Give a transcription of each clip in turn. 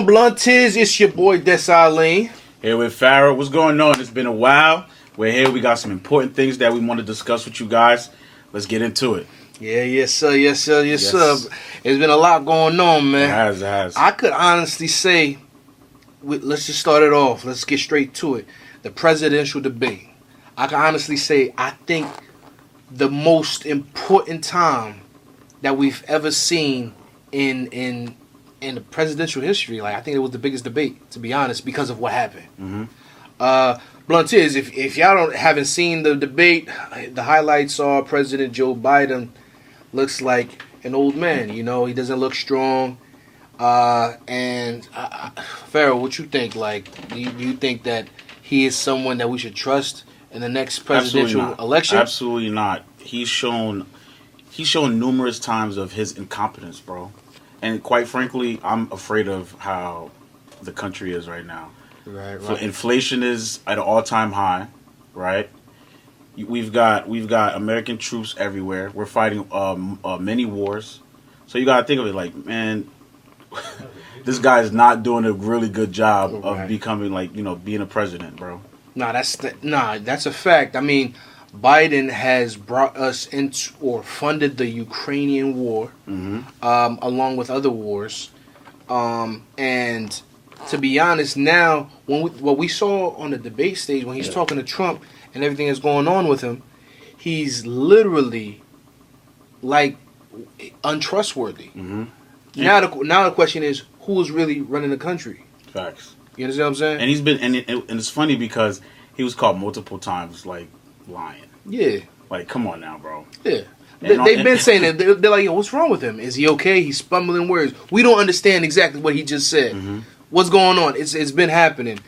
on, Bluntiz? It's your boy Desaline. Here with Farrah. What's going on? It's been a while. We're here. We got some important things that we want to discuss with you guys. Let's get into it. Yeah, yes, sir. It's been a lot going on, man. It has. I could honestly say, let's just start it off. Let's get straight to it. The presidential debate. I can honestly say, I think the most important time that we've ever seen in the presidential history. Like, I think it was the biggest debate, to be honest, because of what happened. Mm-hmm. Blunt is, if y'all haven't seen the debate, the highlights are President Joe Biden looks like an old man. You know, he doesn't look strong. And Farrell, what you think? Like, do you think that he is someone that we should trust in the next presidential election? Absolutely not. He's shown numerous times of his incompetence, bro. And quite frankly, I'm afraid of how the country is right now. Right. Inflation is at an all-time high, right? We've got American troops everywhere. We're fighting many wars. So you gotta think of it like, man, this guy is not doing a really good job of becoming being a president, bro. That's a fact. I mean, Biden has brought us into or funded the Ukrainian war, along with other wars, and to be honest, now what we saw on the debate stage when he's talking to Trump and everything that's going on with him, he's literally like untrustworthy. Mm-hmm. Now the question is, who is really running the country? Facts. You understand what I'm saying? And he's been and it's funny because he was caught multiple times like lying. Yeah. Like, come on now, bro. Yeah. They've been saying that. They're like, yo, what's wrong with him? Is he okay? He's fumbling words. We don't understand exactly what he just said. Mm-hmm. What's going on? It's been happening.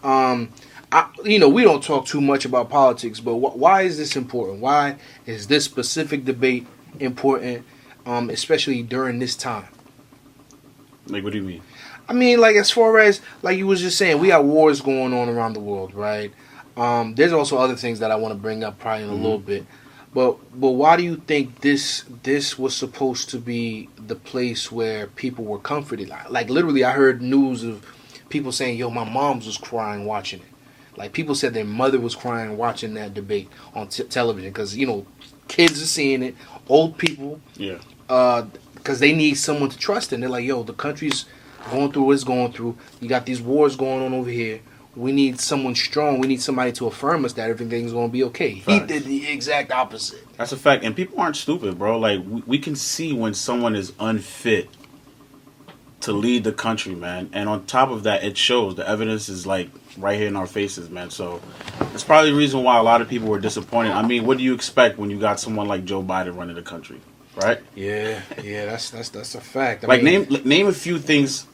We don't talk too much about politics, but why is this important? Why is this specific debate important, especially during this time? Like, what do you mean? I mean, like, as far as, like you was just saying, we got wars going on around the world, right? There's also other things that I want to bring up probably in a little bit. But why do you think this was supposed to be the place where people were comforted? Like, literally, I heard news of people saying, yo, my mom's was crying watching it. Like, people said their mother was crying watching that debate on television because, kids are seeing it, old people. Yeah. Because they need someone to trust in. They're like, yo, the country's going through what it's going through. You got these wars going on over here. We need someone strong. We need somebody to affirm us that everything's going to be okay. Facts. He did the exact opposite. That's a fact. And people aren't stupid, bro. Like, we can see when someone is unfit to lead the country, man. And on top of that, it shows. The evidence is, like, right here in our faces, man. So that's probably the reason why a lot of people were disappointed. I mean, what do you expect when you got someone like Joe Biden running the country, right? Yeah, that's a fact. I mean, name a few things.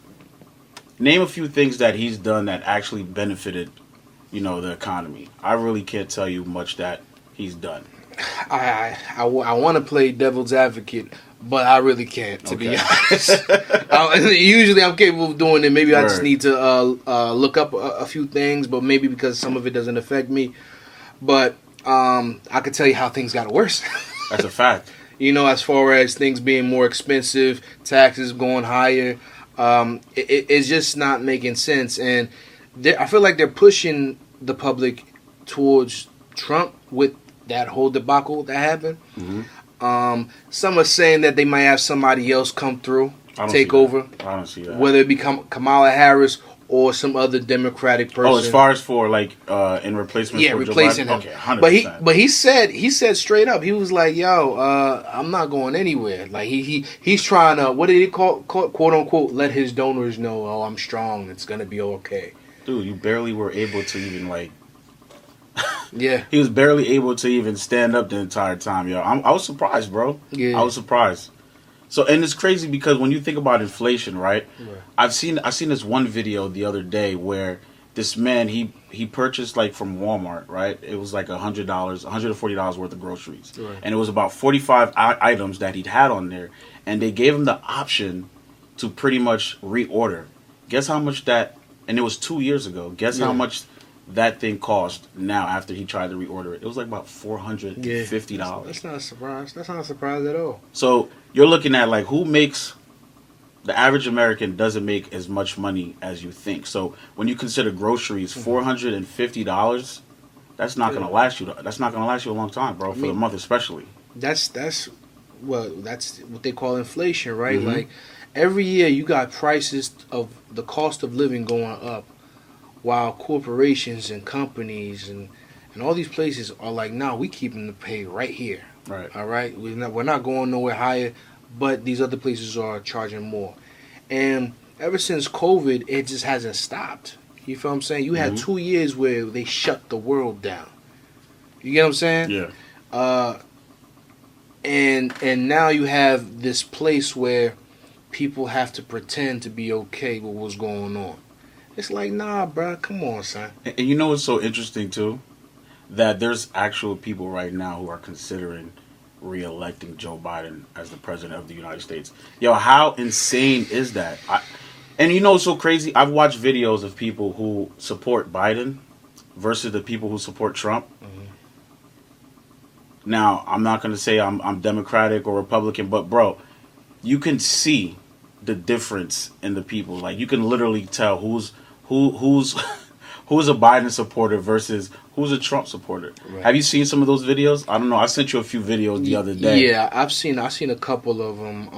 Name a few things that he's done that actually benefited, the economy. I really can't tell you much that he's done. I want to play devil's advocate, but I really can't, to be honest. Usually I'm capable of doing it. Maybe I just need to look up a few things, but maybe because some of it doesn't affect me. But I could tell you how things got worse. That's a fact. As far as things being more expensive, taxes going higher. It's just not making sense, and I feel like they're pushing the public towards Trump with that whole debacle that happened. Mm-hmm. Some are saying that they might have somebody else come through, take over. I don't see that. Whether it be Kamala Harris or some other Democratic person. Oh, as far as for in replacement for replacing Joe him. Okay, 100%. But he said straight up, he was like, "Yo, I'm not going anywhere." Like he's trying to, what did he call, quote unquote, let his donors know, "Oh, I'm strong. It's gonna be okay." Dude, you barely were able to even Yeah. He was barely able to even stand up the entire time, yo. I was surprised, bro. Yeah. I was surprised. So, and it's crazy because when you think about inflation, right? I've seen this one video the other day where this man, he purchased from Walmart, right? It was like $100, $140 worth of groceries. Right. And it was about 45 items that he'd had on there. And they gave him the option to pretty much reorder. Guess how much that, and it was 2 years ago. Guess how much that thing cost now after he tried to reorder it? It was like about $450. That's not a surprise. That's not a surprise at all. So you're looking at who makes the average American doesn't make as much money as you think. So when you consider groceries, $450, that's not gonna last you. That's not gonna last you a long time, bro. For the month, especially. That's that's what they call inflation, right? Mhm. Like every year you got prices of the cost of living going up, while corporations and companies and all these places are like, nah, we keeping the pay right here. Right. All right, we're not going nowhere higher, but these other places are charging more. And ever since COVID, it just hasn't stopped. You feel what I'm saying? You had 2 years where they shut the world down. You get what I'm saying? Yeah. And now you have this place where people have to pretend to be okay with what's going on. It's like, nah, bro, come on, son. And you know what's so interesting too? That there's actual people right now who are considering re-electing Joe Biden as the president of the United States. Yo, how insane is that? And you know what's so crazy? I've watched videos of people who support Biden versus the people who support Trump. Now, I'm not going to say I'm Democratic or Republican, but bro, you can see the difference in the people. Like you can literally tell who's who's a Biden supporter versus who's a Trump supporter. Right. Have you seen some of those videos? I don't know. I sent you a few videos the other day. Yeah, I've seen a couple of them.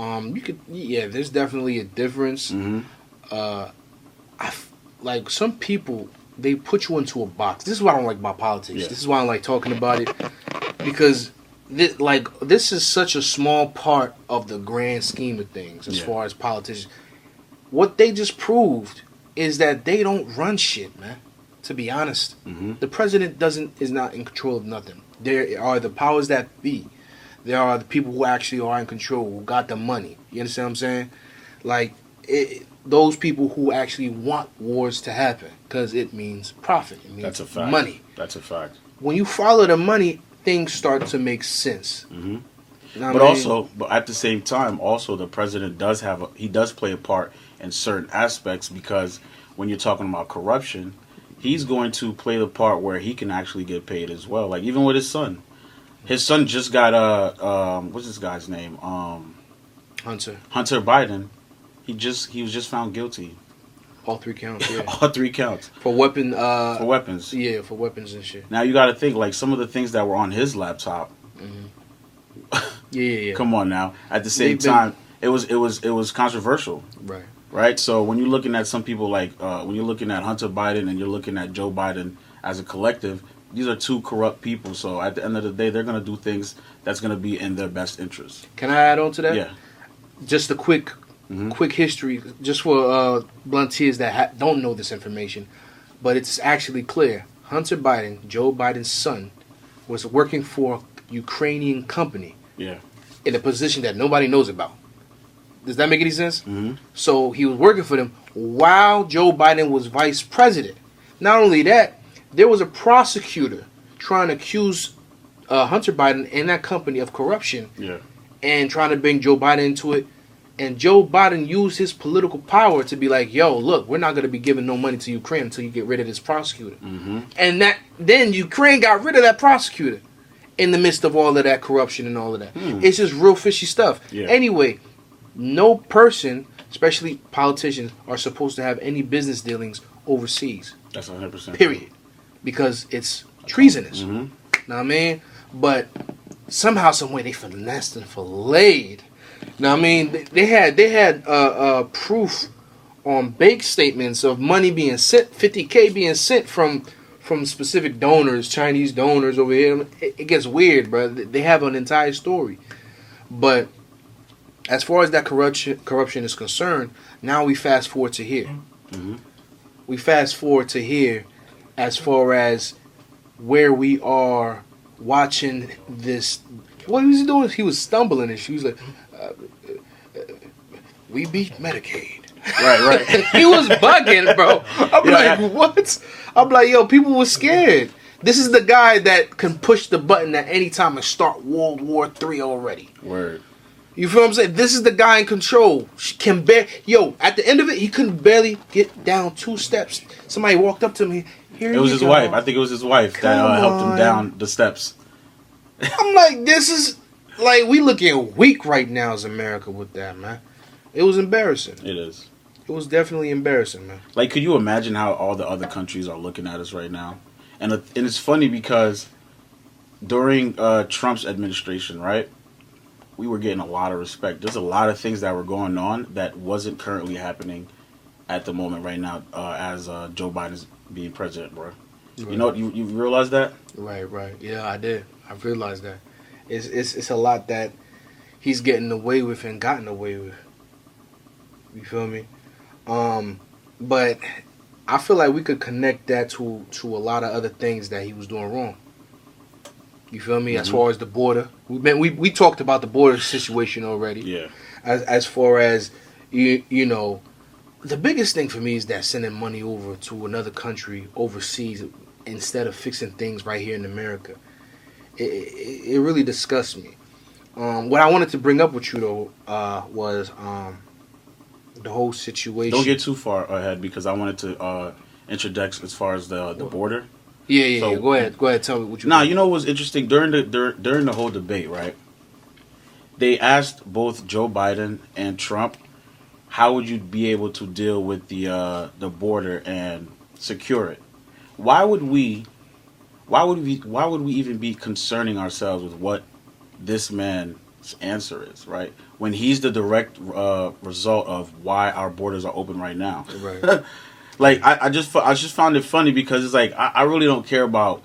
There's definitely a difference. Like some people, they put you into a box. This is why I don't like about politics. Yeah. This is why I don't like talking about it, because this is such a small part of the grand scheme of things as far as politicians. What they just proved is that they don't run shit, man. To be honest, the president is not in control of nothing. There are the powers that be. There are the people who actually are in control, who got the money. You understand what I'm saying? Like those people who actually want wars to happen, because it means profit. It means That's a fact. money. That's a fact. When you follow the money, things start to make sense. But at the same time, also the president does play a part in certain aspects, because when you're talking about corruption, he's going to play the part where he can actually get paid as well. Like even with his son just got what's this guy's name? Hunter Biden. He was just found guilty. All 3 counts. Yeah. All 3 counts For weapons. Yeah, for weapons and shit. Now you got to think, like some of the things that were on his laptop. Yeah. Come on now. At the same time, it was controversial. Right. Right. So when you're looking at some people like when you're looking at Hunter Biden and you're looking at Joe Biden as a collective, these are 2 corrupt people. So at the end of the day, they're gonna do things that's gonna be in their best interest. Can I add on to that? Yeah. Just a quick history, just for blunt ears that don't know this information, but it's actually clear. Hunter Biden, Joe Biden's son, was working for a Ukrainian company. Yeah. In a position that nobody knows about. Does that make any sense? So he was working for them while Joe Biden was vice president. Not only that, there was a prosecutor trying to accuse Hunter Biden and that company of corruption. Yeah. And trying to bring Joe Biden into it. And Joe Biden used his political power to be like, yo, look, we're not going to be giving no money to Ukraine until you get rid of this prosecutor. And then Ukraine got rid of that prosecutor in the midst of all of that corruption and all of that. It's just real fishy stuff. Yeah. Anyway, no person, especially politicians, are supposed to have any business dealings overseas. That's 100%. Period. Because it's treasonous. Know what I mean? But somehow, some way, they finessed and filleted. Now, I mean, they had proof on bank statements of money being sent, $50K being sent from specific donors, Chinese donors over here. It gets weird, bro. They have an entire story. But as far as that corruption is concerned, now we fast forward to here. We fast forward to here as far as where we are watching this. What was he doing? He was stumbling and she was like, we beat Medicaid. Right. He was bugging, bro. I'm like, what? I'm like, yo, people were scared. This is the guy that can push the button at any time and start World War III already. Word. You feel what I'm saying? This is the guy in control. She can at the end of it, he couldn't barely get down 2 steps. Somebody walked up to me. It was his wife. I think it was his wife that helped him down the steps. I'm like, this is like we looking weak right now as America with that, man. It was embarrassing. It is. It was definitely embarrassing, man. Like, could you imagine how all the other countries are looking at us right now? And it's funny because during Trump's administration, right, we were getting a lot of respect. There's a lot of things that were going on that wasn't currently happening at the moment right now as Joe Biden's being president, bro. Right. You know, you realize that? Right. Yeah, I did. I realized that. It's a lot that he's getting away with and gotten away with. You feel me? But I feel like we could connect that to a lot of other things that he was doing wrong. You feel me? Mm-hmm. As far as the border, we talked about the border situation already. Yeah. As far as you know, the biggest thing for me is that sending money over to another country overseas instead of fixing things right here in America. It really disgusts me. What I wanted to bring up with you though was the whole situation. Don't get too far ahead because I wanted to interject as far as the border. Yeah. Go ahead. Tell me what you. Nah, you know what was interesting during the whole debate, right? They asked both Joe Biden and Trump, how would you be able to deal with the border and secure it? Why would we even be concerning ourselves with what this man's answer is, right? When he's the direct result of why our borders are open right now. Right. Like I just found it funny because it's like I really don't care about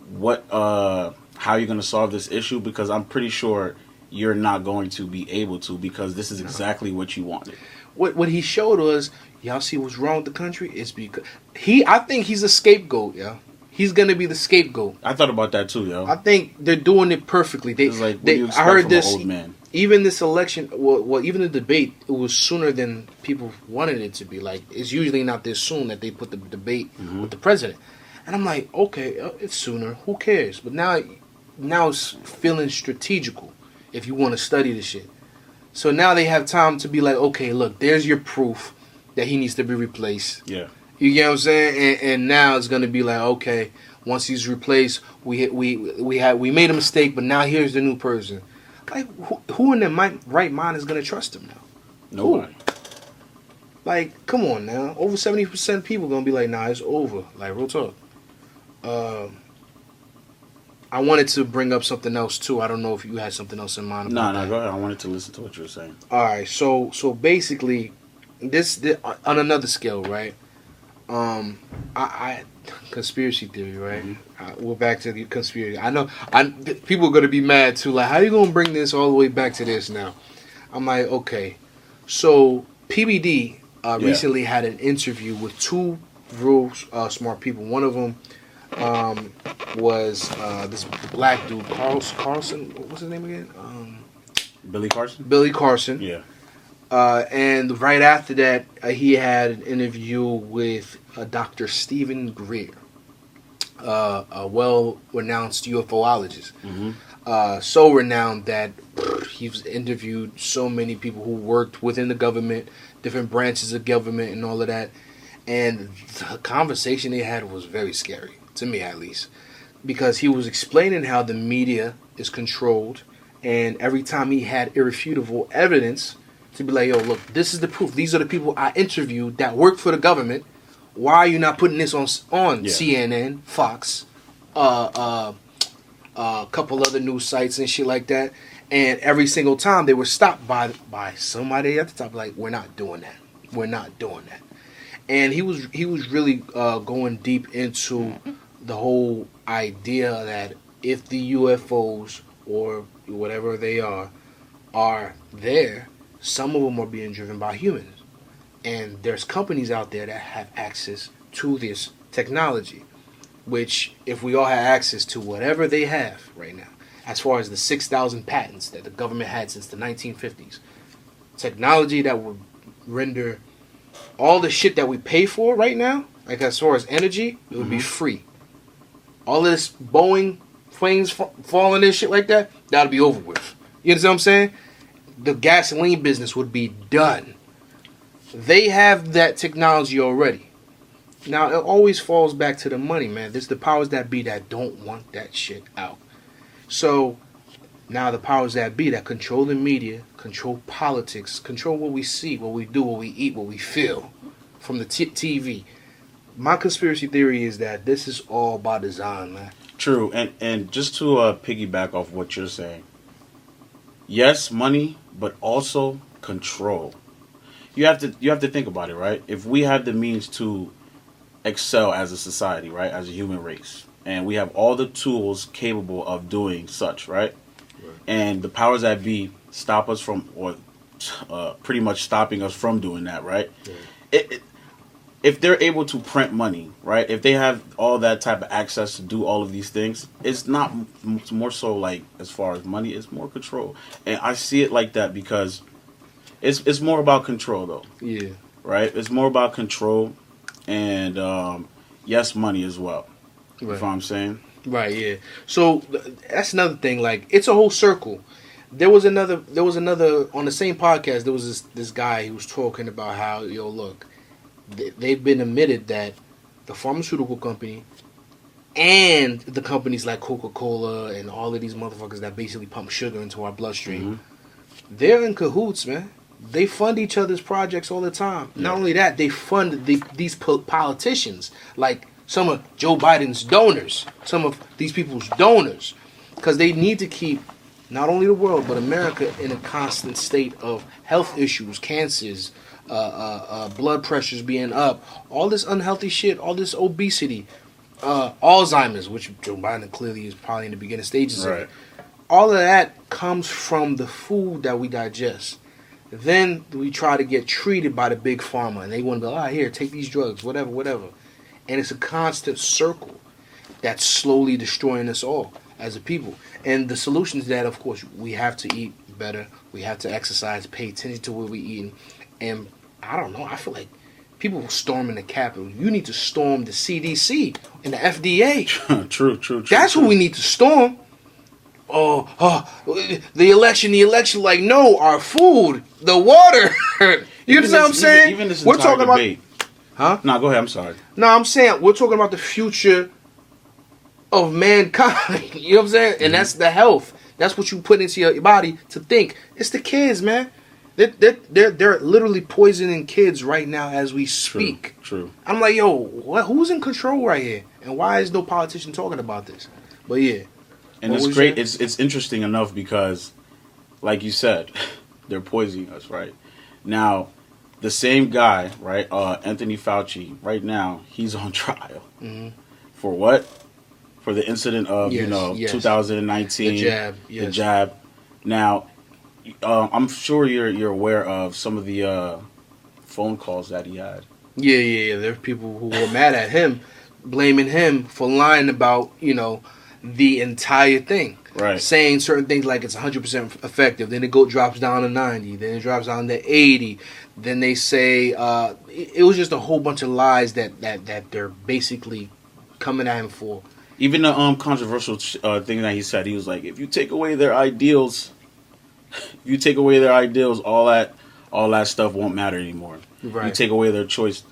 what how you're gonna solve this issue because I'm pretty sure you're not going to be able to because this is exactly what you wanted. What he showed us, y'all see what's wrong with the country? It's because I think he's a scapegoat, yeah. He's gonna be the scapegoat. I thought about that too, yo. I think they're doing it perfectly. I heard this. Old man? Even this election, well, even the debate, it was sooner than people wanted it to be. Like, it's usually not this soon that they put the debate with the president. And I'm like, okay, it's sooner. Who cares? But now it's feeling strategical if you want to study the shit. So now they have time to be like, okay, look, there's your proof that he needs to be replaced. Yeah. You get what I'm saying? And now it's gonna be like, okay, once he's replaced, we made a mistake, but now here's the new person. Like, who in their right mind is gonna trust him now? Nobody. Like, come on now. Over 70% of people gonna be like, nah, it's over. Like, real talk. I wanted to bring up something else too. I don't know if you had something else in mind. No, go ahead. I wanted to listen to what you were saying. All right, so basically, this on another scale, right? I conspiracy theory, right? Mm-hmm. We're back to the conspiracy. I know people are gonna be mad too. Like, how you gonna bring this all the way back to this now? I'm like, okay. So PBD recently had an interview with two real smart people. One of them was this black dude, Carlson. What's his name again? Billy Carson. Billy Carson. Yeah. And right after that, he had an interview with Dr. Stephen Greer, a well-renowned UFOologist. Mm-hmm. So renowned that he's interviewed so many people who worked within the government, different branches of government, and all of that. And the conversation they had was very scary, to me at least, because he was explaining how the media is controlled, and every time he had irrefutable evidence to be like, yo, look, this is the proof. These are the people I interviewed that work for the government. Why are you not putting this on CNN, Fox, a couple other news sites and shit like that? And every single time they were stopped by somebody at the top, like, we're not doing that. We're not doing that. And he was really going deep into the whole idea that if the UFOs or whatever they are there, some of them are being driven by humans. And there's companies out there that have access to this technology, which if we all had access to whatever they have right now, as far as the 6,000 patents that the government had since the 1950s, technology that would render all the shit that we pay for right now, like as far as energy, it would be free. All of this Boeing planes falling and shit like that, that'll be over with. You understand what I'm saying? The gasoline business would be done. They have that technology already. Now, it always falls back to the money, man. There's the powers that be that don't want that shit out. So, Now the powers that be that control the media, control politics, control what we see, what we do, what we eat, what we feel from the TV. My conspiracy theory is that this is all by design, man. True, and just to piggyback off what you're saying, yes, money, but also control. You have to think about it, right? If we have the means to excel as a society, right, as a human race, and we have all the tools capable of doing such, right, and the powers that be stop us from, or pretty much stopping us from doing that, right? If they're able to print money, right, if they have all that type of access to do all of these things, it's not more so like as far as money, it's more control. And I see it like that because it's more about control, though. Yeah. Right? It's more about control and, yes, money as well. Right. You know what I'm saying? Right, yeah. So that's another thing. Like, it's a whole circle. There was another on the same podcast. There was this guy who was talking about how, look, they've been admitted that the pharmaceutical company and the companies like Coca-Cola and all of these motherfuckers that basically pump sugar into our bloodstream, they're in cahoots, man. They fund each other's projects all the time. Yeah. Not only that, they fund these politicians, like some of Joe Biden's donors, some of these people's donors, because they need to keep not only the world but America in a constant state of health issues, cancers, blood pressures being up, all this unhealthy shit, all this obesity, Alzheimer's, which Joe Biden clearly is probably in the beginning stages of it. All of that comes from the food that we digest. Then we try to get treated by the big pharma, and they want to be like, here, take these drugs, whatever. And it's a constant circle that's slowly destroying us all as a people. And the solution to that, of course, we have to eat better. We have to exercise, pay attention to what we're eating. And I don't know, I feel like people storming the Capitol. You need to storm the CDC and the FDA. True. That's who we need to storm. The election, like, no, our food, the water. You know what I'm saying? Even this we're talking debate. Huh? No, go ahead, I'm sorry. No, I'm saying we're talking about the future of mankind. You know what I'm saying? And that's the health. That's what you put into your body to think. It's the kids, man. They're literally poisoning kids right now as we speak. True. I'm like, yo, who's in control right here? And why is no politician talking about this? But yeah. And it's great. It's interesting enough because, like you said, they're poisoning us, right? Now, the same guy, right, Anthony Fauci, right now, he's on trial. Mm-hmm. For what? For the incident of, 2019. The jab. Yes. The jab. Now, I'm sure you're aware of some of the phone calls that he had. Yeah. There are people who were mad at him, blaming him for lying about, the entire thing. Right. Saying certain things like it's 100% effective. Then it drops down to 90. Then it drops down to 80. Then they say it was just a whole bunch of lies that they're basically coming at him for. Even the controversial thing that he said, he was like, if you take away their ideals, all that stuff won't matter anymore. Right. You take away their choice.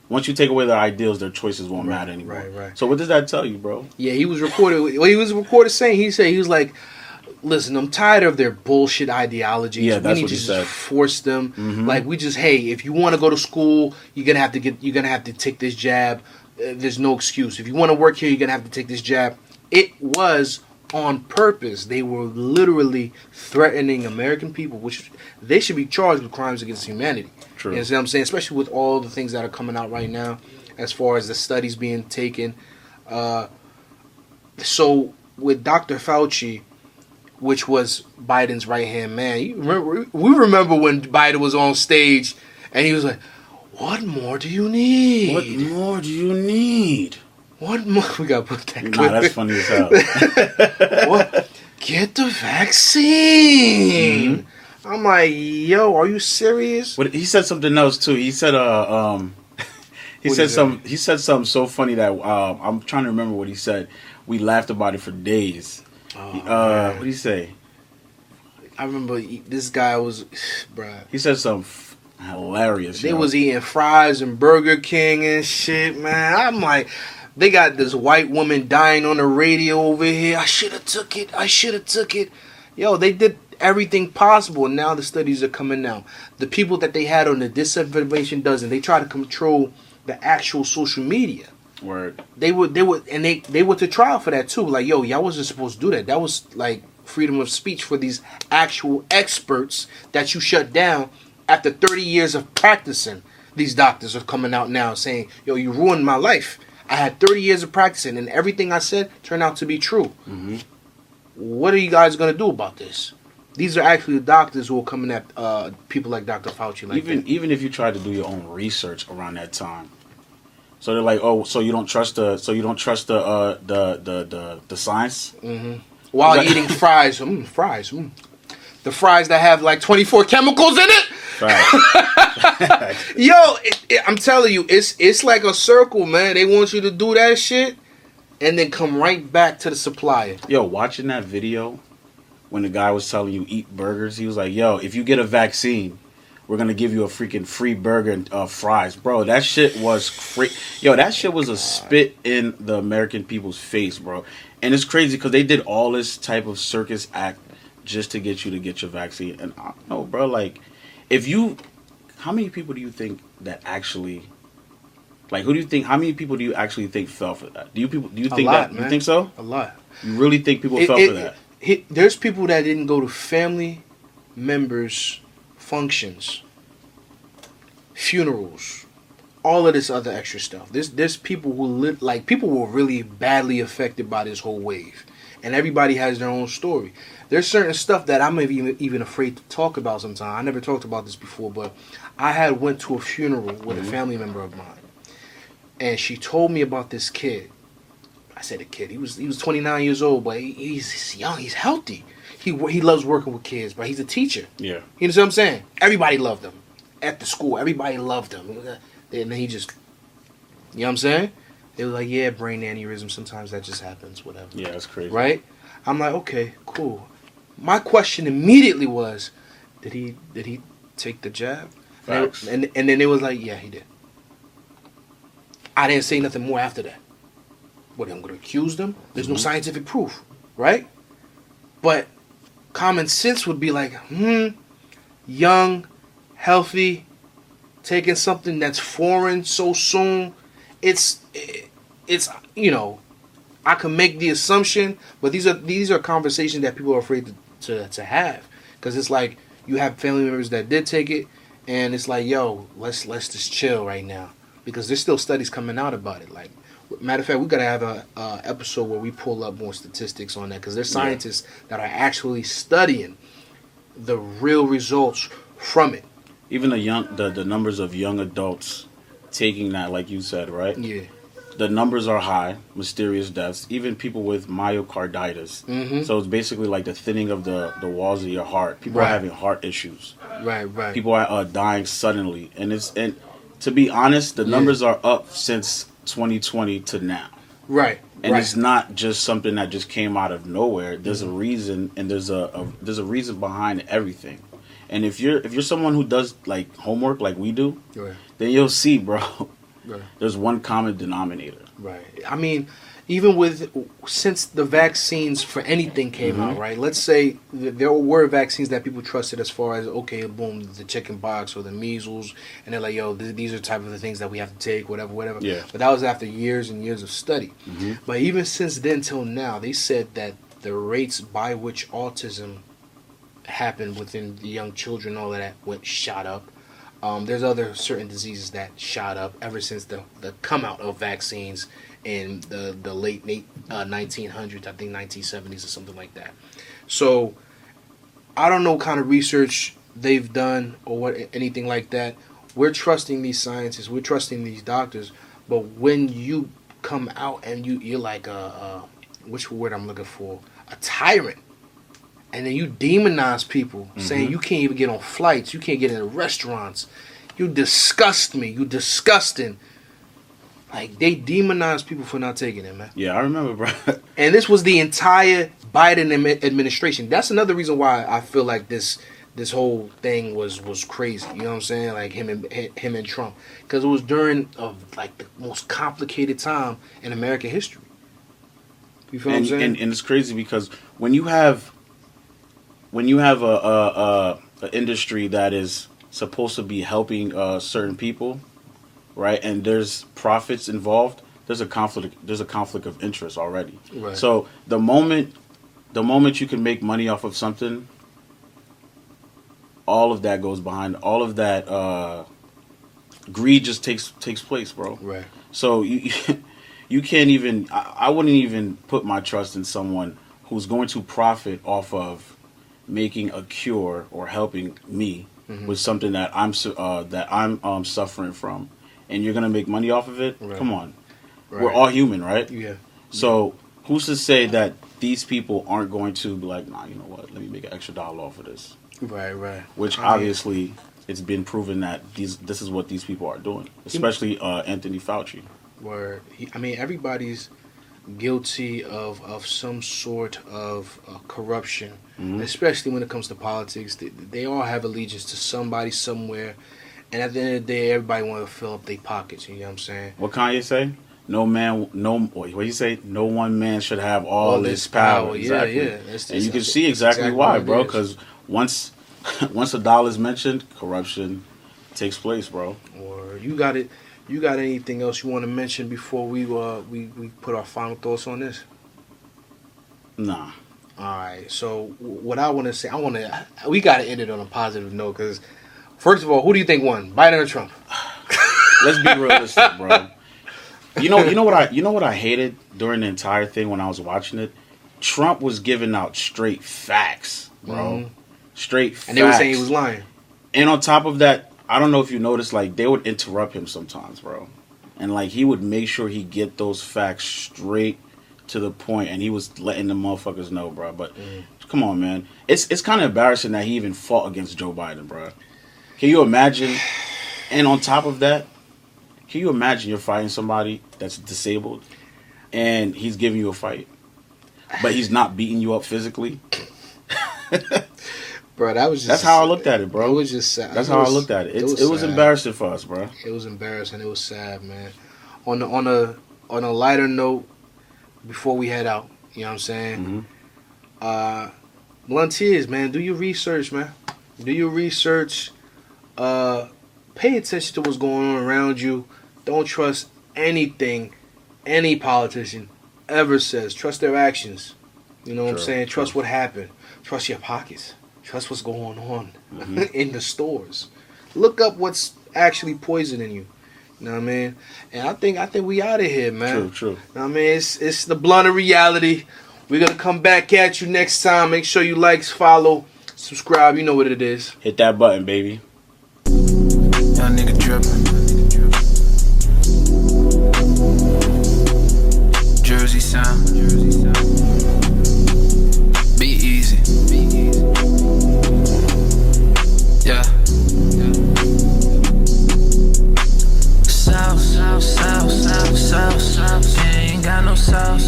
Once you take away their ideals, their choices won't matter anymore. Right. So what does that tell you, bro? Yeah, he was recorded saying, he was like, listen, I'm tired of their bullshit ideologies. Yeah, that's we need what to he said. Force them. Mm-hmm. Like, if you want to go to school, you're gonna have to take this jab. There's no excuse. If you want to work here, you're gonna have to take this jab. It was on purpose. They were literally threatening American people, which they should be charged with crimes against humanity. True. You know what I'm saying? Especially with all the things that are coming out right now, as far as the studies being taken. So with Dr. Fauci, which was Biden's right-hand man, we remember when Biden was on stage and he was like, what more do you need? What more do you need? What more? We got to put that clip. Nah, that's funny as hell. What? Get the vaccine. Mm-hmm. I'm like, yo, are you serious? But he said something else too. He said, he said something so funny that I'm trying to remember what he said. We laughed about it for days. What did he say? I remember this guy was, bruh. He said something hilarious. They was eating fries and Burger King and shit, man. I'm like, they got this white woman dying on the radio over here. I should have took it. Yo, they did everything possible, and now the studies are coming out. The people that they had on the disinformation dozen, they try to control the actual social media. Word. They went to trial for that too. Like, yo, y'all wasn't supposed to do that. That was like freedom of speech for these actual experts that you shut down after 30 years of practicing. These doctors are coming out now saying, yo, you ruined my life. I had 30 years of practicing, and everything I said turned out to be true. Mm-hmm. What are you guys going to do about this? These are actually the doctors who are coming at people like Dr. Fauci. Like even if you try to do your own research around that time, so they're like, oh, so you don't trust the science? Mm-hmm. While eating fries, the fries that have like 24 chemicals in it. Right. Yo, I'm telling you, it's like a circle, man. They want you to do that shit, and then come right back to the supplier. Yo, watching that video when the guy was telling you eat burgers, he was like, yo, if you get a vaccine, we're going to give you a freaking free burger and fries. Bro, that shit was Yo, that shit was a spit in the American people's face, bro. And it's crazy because they did all this type of circus act just to get you to get your vaccine. And I don't know, bro, like, how many people do you think that actually, like, how many people do you actually think fell for that? Do you think lot, that, man. you think so? A lot. You really think people fell for that? There's people that didn't go to family members' functions, funerals, all of this other extra stuff. There's people who people were really badly affected by this whole wave, and everybody has their own story. There's certain stuff that I'm even afraid to talk about sometimes. I never talked about this before, but I went to a funeral with a family member of mine, and she told me about this kid. I said a kid. He was 29 years old, but he's young. He's healthy. He loves working with kids, but he's a teacher. Yeah. You know what I'm saying? Everybody loved him at the school. Everybody loved him. And then he just, you know what I'm saying? They were like, yeah, brain aneurysm. Sometimes that just happens. Whatever. Yeah, that's crazy. Right? I'm like, okay, cool. My question immediately was, did he take the jab? Facts. And then it was like, yeah, he did. I didn't say nothing more after that. What, I'm going to accuse them? There's no scientific proof, right? But common sense would be like, young, healthy, taking something that's foreign so soon. It's you know, I can make the assumption, but these are conversations that people are afraid to have, because it's like you have family members that did take it, and it's like, yo, let's just chill right now, because there's still studies coming out about it. Like, matter of fact, we gotta have a episode where we pull up more statistics on that, because there's scientists that are actually studying the real results from it. Even the numbers of young adults taking that, like you said, right? Yeah. The numbers are high, mysterious deaths, even people with myocarditis. Mm-hmm. So it's basically like the thinning of the walls of your heart. People are having heart issues. Right. People are dying suddenly. And to be honest, the numbers are up since 2020 to now. Right. And it's not just something that just came out of nowhere. There's a reason, and there's a reason behind everything. And if you're someone who does like homework like we do, then you'll see, bro. Right. There's one common denominator. Right. I mean, even since the vaccines for anything came out, right? Let's say there were vaccines that people trusted, as far as, okay, boom, the chicken pox or the measles, and they're like, yo, these are type of the things that we have to take, whatever. Yeah. But that was after years and years of study. Mm-hmm. But even since then till now, they said that the rates by which autism happened within the young children, all of that shot up. There's other certain diseases that shot up ever since the come out of vaccines in the late 1900s, I think 1970s or something like that. So I don't know what kind of research they've done or anything like that. We're trusting these scientists, we're trusting these doctors, but when you come out and you're like which word I'm looking for, a tyrant, and then you demonize people, saying you can't even get on flights, you can't get into restaurants, you disgust me, you disgusting. Like, they demonize people for not taking it, man. Yeah, I remember, bro. And this was the entire Biden administration. That's another reason why I feel like this whole thing was crazy. You know what I'm saying? Like him and Trump, because it was during like the most complicated time in American history. You feel what I'm saying? And it's crazy because when you have when you have a industry that is supposed to be helping certain people, right? And there's profits involved. There's a conflict. There's a conflict of interest already. Right. So the moment you can make money off of something, all of that goes behind. All of that greed just takes place, bro. Right. So you can't even. I wouldn't even put my trust in someone who's going to profit off of making a cure or helping me with something that I'm suffering from, and you're gonna make money off of it. Right. Come on, Right. we're all human, right? Yeah. So who's to say that these people aren't going to be like, nah, you know what? Let me make an extra dollar off of this. Right. Right. Which obviously it's been proven that this is what these people are doing, especially Anthony Fauci. Where everybody's guilty of some sort of corruption, especially when it comes to politics. They all have allegiance to somebody somewhere, and at the end of the day, everybody want to fill up their pockets. You know what I'm saying? What Kanye say? No man, what you say? No one man should have all this power. Exactly. Yeah. And you can see exactly why, bro. Because once a dollar is mentioned, corruption takes place, bro. Or you got it. You got anything else you want to mention before we put our final thoughts on this? Nah. All right. So what I want to say, we got to end it on a positive note because, first of all, who do you think won, Biden or Trump? Let's be realistic, bro. You know what I hated during the entire thing when I was watching it? Trump was giving out straight facts, bro. Straight facts. And they were saying he was lying. And on top of that, I don't know if you noticed, like, they would interrupt him sometimes, bro. And, like, he would make sure he get those facts straight to the point, and he was letting the motherfuckers know, bro. But, come on, man. It's kind of embarrassing that he even fought against Joe Biden, bro. Can you imagine? And on top of that, can you imagine you're fighting somebody that's disabled, and he's giving you a fight, but he's not beating you up physically? Bro, that's how I looked at it, bro. It was just sad. That's how I looked at it. It was embarrassing for us, bro. It was embarrassing. It was sad, man. On a lighter note, before we head out, you know what I'm saying? Blunteers, man, do your research, man. Do your research. Pay attention to what's going on around you. Don't trust anything any politician ever says. Trust their actions. You know what I'm saying? Trust what happened. Trust your pockets. Trust what's going on in the stores. Look up what's actually poisoning you. You know what I mean? And I think we out of here, man. True. You know what I mean? It's the blunt of reality. We're gonna come back at you next time. Make sure you like, follow, subscribe. You know what it is. Hit that button, baby. Young nigga drippin'. Jersey sound. Be easy. Yeah. South. They ain't got no south.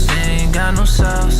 They ain't got no south.